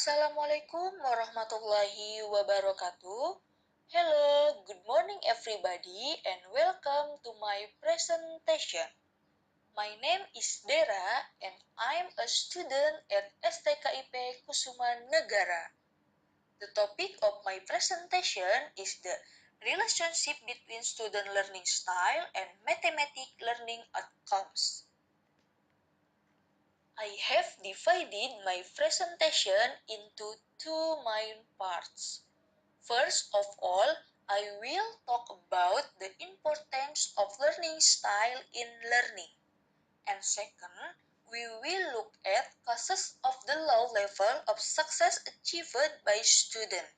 Assalamualaikum warahmatullahi wabarakatuh. Hello, good morning everybody and welcome to my presentation. My name is Dera and I'm a student at STKIP Kusuma Negara. The topic of my presentation is the relationship between student learning style and mathematics learning outcomes. I have divided my presentation into two main parts. First of all, I will talk about the importance of learning style in learning. And second, we will look at causes of the low level of success achieved by students.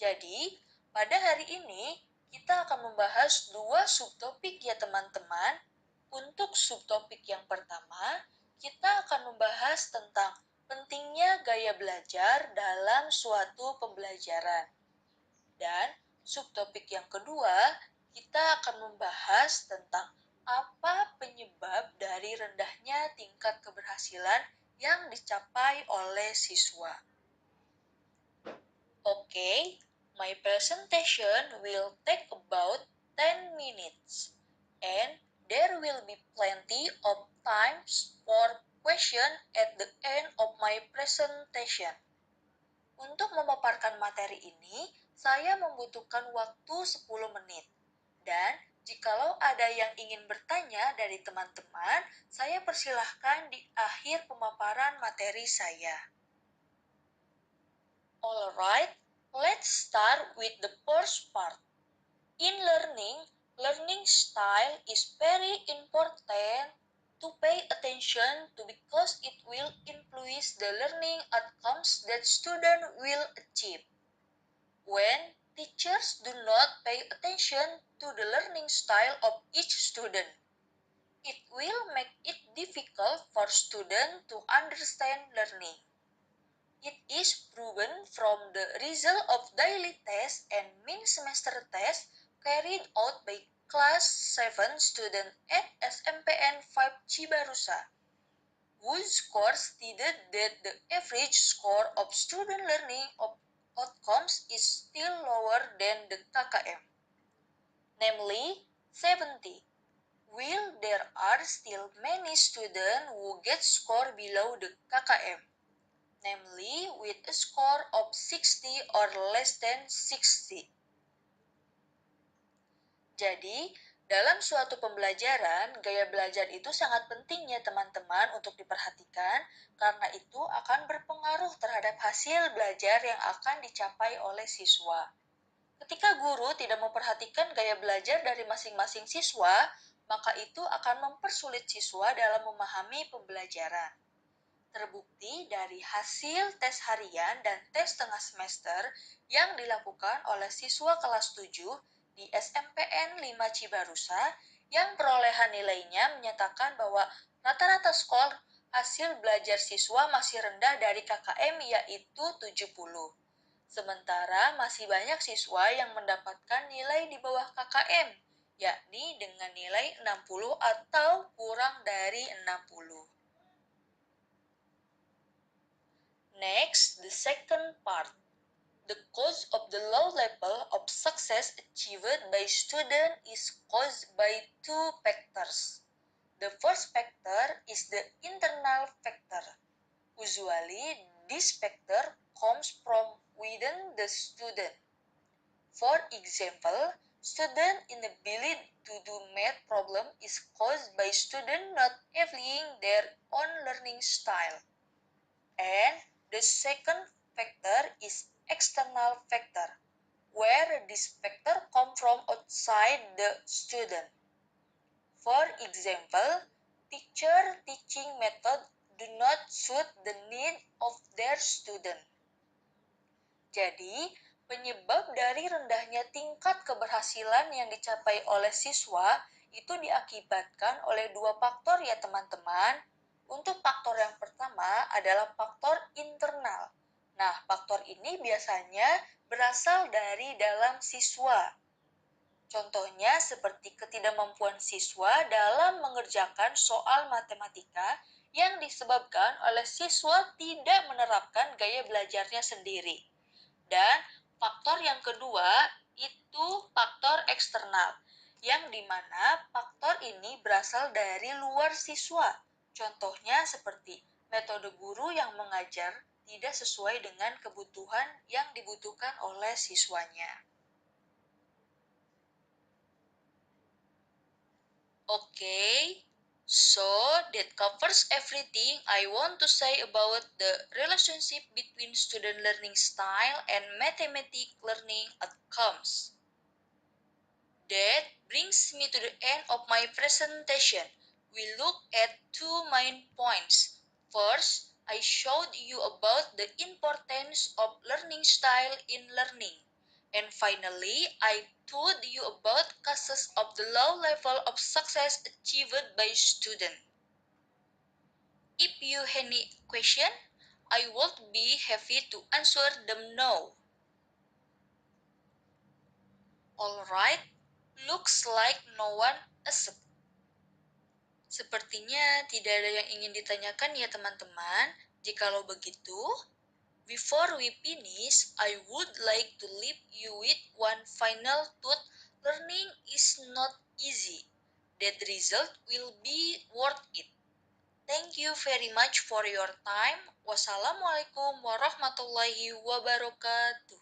Jadi, pada hari ini kita akan membahas dua subtopik ya teman-teman. Untuk subtopik yang pertama, kita akan membahas tentang pentingnya gaya belajar dalam suatu pembelajaran. Dan subtopik yang kedua, kita akan membahas tentang apa penyebab dari rendahnya tingkat keberhasilan yang dicapai oleh siswa. Okay, my presentation will take about 10 minutes and there will be plenty of times for question at the end of my presentation. Untuk memaparkan materi ini, saya membutuhkan waktu 10 menit. Dan jikalau ada yang ingin bertanya dari teman-teman, saya persilahkan di akhir pemaparan materi saya. Alright, let's start with the first part. In learning, learning style is very important to pay attention to because it will influence the learning outcomes that students will achieve. When teachers do not pay attention to the learning style of each student, it will make it difficult for students to understand learning. It is proven from the result of daily tests and mid-semester tests carried out by Class 7 students at SMPN 5 Cibarusa, whose score stated that the average score of student learning outcomes is still lower than the KKM, namely 70. While there are still many students who get score below the KKM, namely with a score of 60 or less than 60. Jadi, dalam suatu pembelajaran, gaya belajar itu sangat penting ya teman-teman untuk diperhatikan karena itu akan berpengaruh terhadap hasil belajar yang akan dicapai oleh siswa. Ketika guru tidak memperhatikan gaya belajar dari masing-masing siswa, maka itu akan mempersulit siswa dalam memahami pembelajaran. Terbukti dari hasil tes harian dan tes tengah semester yang dilakukan oleh siswa kelas 7 di SMPN 5 Cibarusa yang perolehan nilainya menyatakan bahwa rata-rata skor hasil belajar siswa masih rendah dari KKM yaitu 70. Sementara masih banyak siswa yang mendapatkan nilai di bawah KKM, yakni dengan nilai 60 atau kurang dari 60. Next, the second part. The cause of the low level of success achieved by students is caused by two factors. The first factor is the internal factor. Usually, this factor comes from within the student. For example, student inability to do math problem is caused by student not applying their own learning style. And the second factor is external factor, where this factor come from outside the student. For example, teacher teaching method do not suit the need of their student. Jadi, penyebab dari rendahnya tingkat keberhasilan yang dicapai oleh siswa itu diakibatkan oleh dua faktor ya teman-teman. Untuk faktor yang pertama adalah faktor internal. Nah, faktor ini biasanya berasal dari dalam siswa. Contohnya seperti ketidakmampuan siswa dalam mengerjakan soal matematika yang disebabkan oleh siswa tidak menerapkan gaya belajarnya sendiri. Dan faktor yang kedua itu faktor eksternal, yang dimana faktor ini berasal dari luar siswa. Contohnya seperti metode guru yang mengajar tidak sesuai dengan kebutuhan yang dibutuhkan oleh siswanya. Okay, so that covers everything I want to say about the relationship between student learning style and mathematics learning outcomes. That brings me to the end of my presentation. We look at two main points. First, I showed you about the importance of learning style in learning. And finally, I told you about cases of the low level of success achieved by students. If you have any question, I would be happy to answer them now. Alright, looks like no one asked. Sepertinya tidak ada yang ingin ditanyakan ya teman-teman. Jikalau begitu, before we finish, I would like to leave you with one final thought. Learning is not easy. That result will be worth it. Thank you very much for your time. Wassalamualaikum warahmatullahi wabarakatuh.